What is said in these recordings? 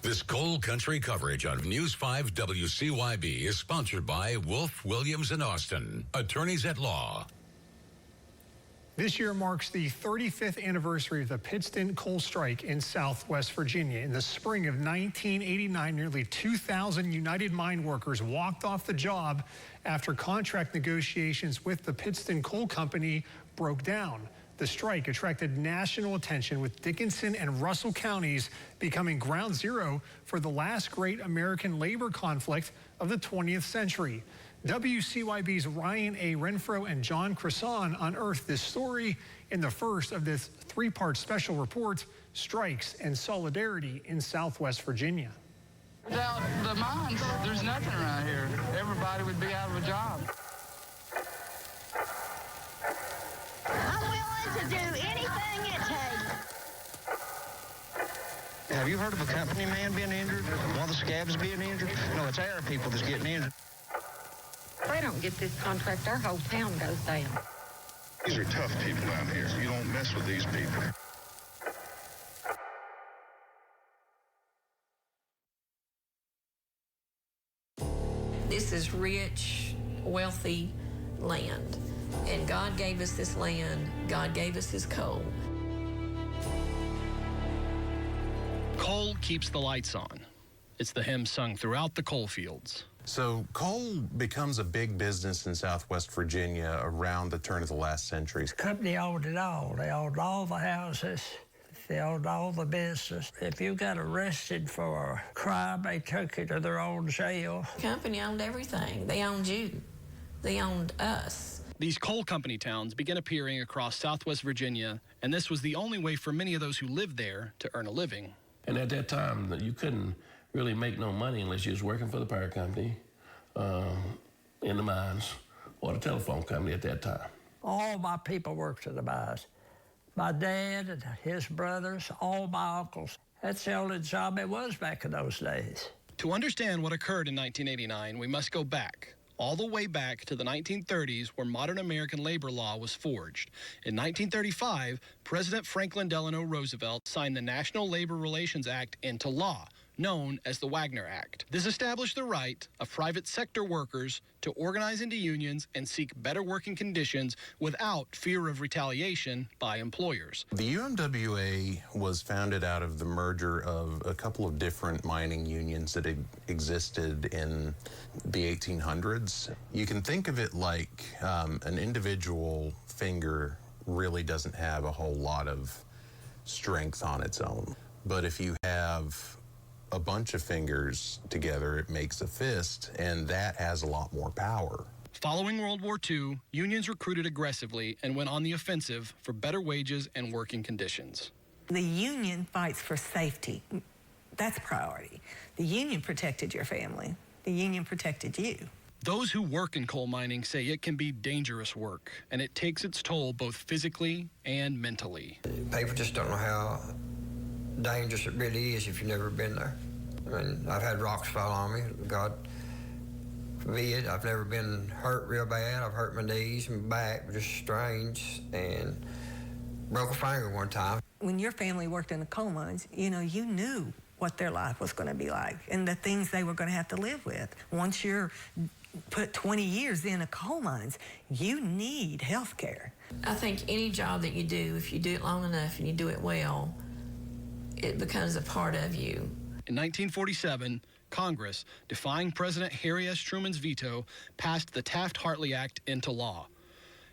This coal country coverage on News 5 WCYB is sponsored by Wolf, Williams, and Austin, attorneys at law. This year marks the 35th anniversary of the Pittston Coal Strike in Southwest Virginia. In the spring of 1989, nearly 2,000 United Mine workers walked off the job after contract negotiations with the Pittston Coal Company broke down. The strike attracted national attention, with Dickenson and Russell Counties becoming ground zero for the last great American labor conflict of the 20th century. WCYB's Ryan A. Renfro and Jon Chrisawn unearthed this story in the first of this three-part special report, Strikes and Solidarity in Southwest Virginia. Without the mines, there's nothing around here. Everybody would be out of a job. I'm willing to do anything it takes. Have you heard of a company man being injured? One of the scabs being injured? No, it's our people that's getting injured. If they don't get this contract, our whole town goes down. These are tough people down here. You don't mess with these people. This is rich, wealthy land. And God gave us this land. God gave us His coal. Coal keeps the lights on. It's the hymn sung throughout the coal fields. So coal becomes a big business in Southwest Virginia around the turn of the last century. The company owned it all. They owned all the houses. They owned all the business. If you got arrested for a crime, they took you to their own jail. The company owned everything. They owned you. They owned us. These coal company towns began appearing across Southwest Virginia, and this was the only way for many of those who lived there to earn a living. And at that time, you couldn't really make no money unless you was working for the power company, in the mines, or the telephone company at that time. All my people worked at the mines. My dad and his brothers, all my uncles. That's the only job it was back in those days. To understand what occurred in 1989, we must go back, all the way back to the 1930s, where modern American labor law was forged. In 1935, President Franklin Delano Roosevelt signed the National Labor Relations Act into law, known as the Wagner Act. This established the right of private sector workers to organize into unions and seek better working conditions without fear of retaliation by employers. The UMWA was founded out of the merger of a couple of different mining unions that existed in the 1800s. You can think of it like an individual finger really doesn't have a whole lot of strength on its own. But if you have a bunch of fingers together, it makes a fist, and that has a lot more power. Following World War II, unions recruited aggressively and went on the offensive for better wages and working conditions. The union fights for safety. That's priority. The union protected your family. The union protected you. Those who work in coal mining say it can be dangerous work, and it takes its toll both physically and mentally. People just don't know how dangerous it really is if you've never been there. I mean, I've had rocks fall on me, God forbid. I've never been hurt real bad. I've hurt my knees and back, just strange, and broke a finger one time. When your family worked in the coal mines, you knew what their life was going to be like and the things they were going to have to live with. Once you're put 20 years in a coal mines, you need health care. I think any job that you do, if you do it long enough and you do it well, it becomes a part of you. In 1947, Congress, defying President Harry S. Truman's veto, passed the Taft-Hartley Act into law.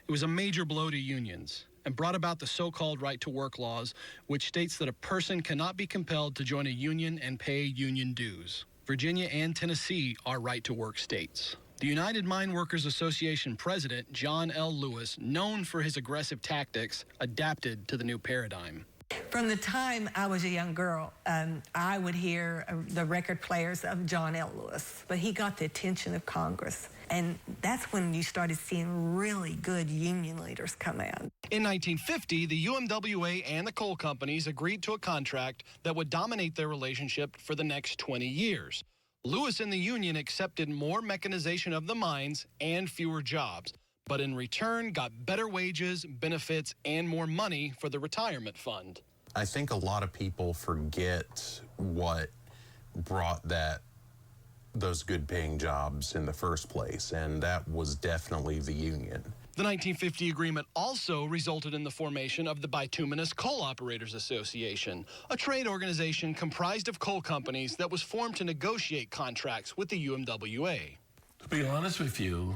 It was a major blow to unions and brought about the so-called right-to-work laws, which states that a person cannot be compelled to join a union and pay union dues. Virginia and Tennessee are right-to-work states. The United Mine Workers Association president, John L. Lewis, known for his aggressive tactics, adapted to the new paradigm. From the time I was a young girl, I would hear the record players of John L. Lewis, but he got the attention of Congress. And that's when you started seeing really good union leaders come out. In 1950, the UMWA and the coal companies agreed to a contract that would dominate their relationship for the next 20 years. Lewis and the union accepted more mechanization of the mines and fewer jobs, but in return got better wages, benefits, and more money for the retirement fund. I think a lot of people forget what brought those good-paying jobs in the first place, and that was definitely the union. The 1950 agreement also resulted in the formation of the Bituminous Coal Operators Association, a trade organization comprised of coal companies that was formed to negotiate contracts with the UMWA. To be honest with you,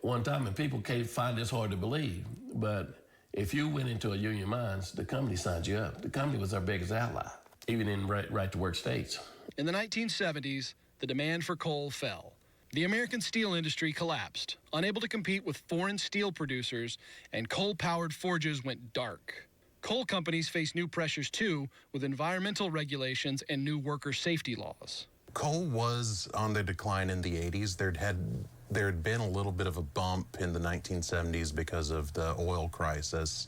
one time, and people can't find this hard to believe, but if you went into a union mines, the company signed you up. The company was our biggest ally, even in right-to-work states. In the 1970s, the demand for coal fell. The American steel industry collapsed, unable to compete with foreign steel producers, and coal-powered forges went dark. Coal companies faced new pressures, too, with environmental regulations and new worker safety laws. Coal was on the decline in the 80s. There had been a little bit of a bump in the 1970s because of the oil crisis,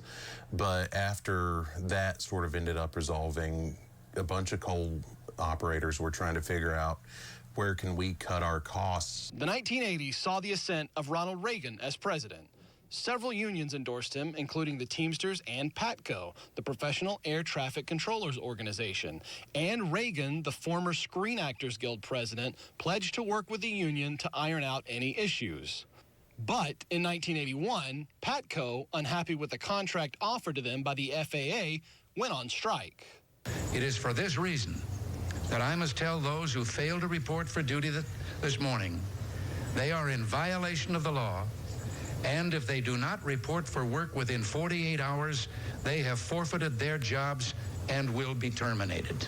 but after that sort of ended up resolving, a bunch of coal operators were trying to figure out where can we cut our costs. The 1980s saw the ascent of Ronald Reagan as president. Several unions endorsed him, including the Teamsters and PATCO, the Professional Air Traffic Controllers Organization. And Reagan, the former Screen Actors Guild president, pledged to work with the union to iron out any issues. But in 1981, PATCO, unhappy with the contract offered to them by the FAA, went on strike. It is for this reason that I must tell those who fail to report for duty this morning they are in violation of the law, and if they do not report for work within 48 hours, they have forfeited their jobs and will be terminated.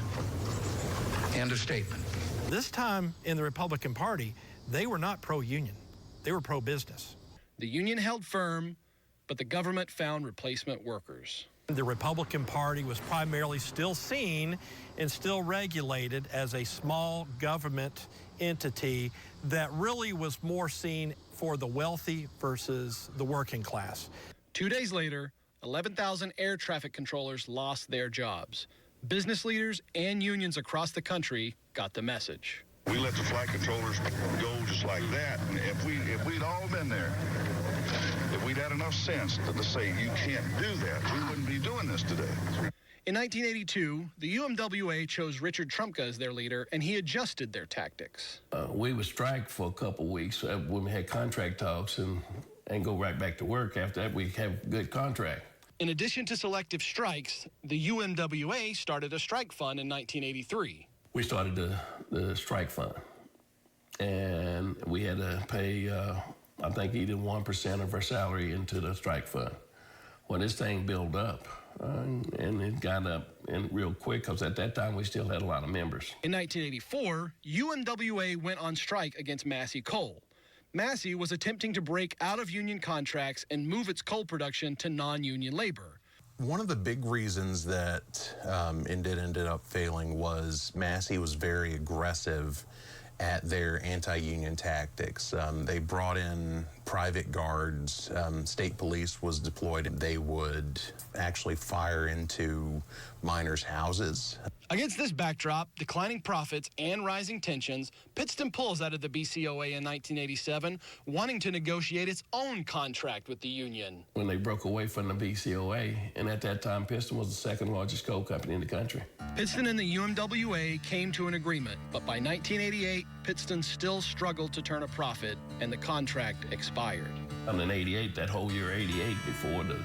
End of statement. This time in the Republican Party, they were not pro-union. They were pro-business. The union held firm, but the government found replacement workers. The Republican Party was primarily still seen and still regulated as a small government entity that really was more seen for the wealthy versus the working class. 2 days later, 11,000 air traffic controllers lost their jobs. Business leaders and unions across the country got the message. We let the flight controllers go just like that. And if we'd all been there, if we'd had enough sense to say you can't do that, we wouldn't be doing this today. In 1982, the UMWA chose Richard Trumka as their leader, and he adjusted their tactics. We would strike for a couple weeks when we had contract talks and go right back to work. After that, we'd have a good contract. In addition to selective strikes, the UMWA started a strike fund in 1983. We started the strike fund, and we had to pay, I think, either 1% of our salary into the strike fund. Well, this thing built up, and it got up and real quick, because at that time we still had a lot of members. In 1984, UMWA went on strike against Massey Coal. Massey was attempting to break out of union contracts and move its coal production to non-union labor. One of the big reasons that it ended up failing was Massey was very aggressive at their anti-union tactics. They brought in private guards. State police was deployed, and they would actually fire into miners' houses. Against this backdrop, declining profits and rising tensions, Pittston pulls out of the BCOA in 1987, wanting to negotiate its own contract with the union. When they broke away from the BCOA, and at that time, Pittston was the second largest coal company in the country. Pittston and the UMWA came to an agreement, but by 1988, Pittston still struggled to turn a profit, and the contract expired. And in 88, that whole year 88, before the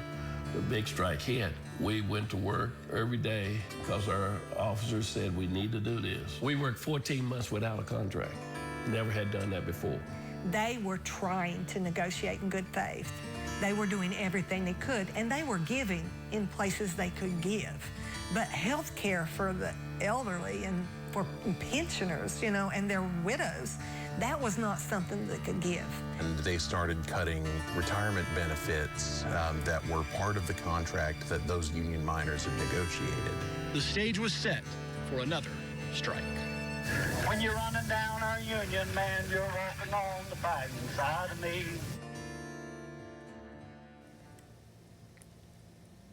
big strike hit, we went to work every day because our officers said we need to do this. We worked 14 months without a contract. Never had done that before. They were trying to negotiate in good faith. They were doing everything they could, and they were giving in places they could give. But health care for the elderly and for pensioners, and their widows, that was not something they could give. And they started cutting retirement benefits that were part of the contract that those union miners had negotiated. The stage was set for another strike. When you're running down our union, man, you're walking on the fighting side of me.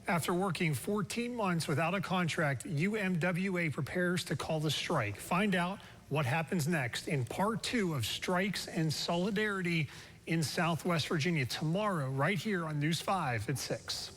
After working 14 months without a contract, UMWA prepares to call the strike. Find out what happens next in part 2 of Strikes and Solidarity in Southwest Virginia tomorrow, right here on News 5 at 6.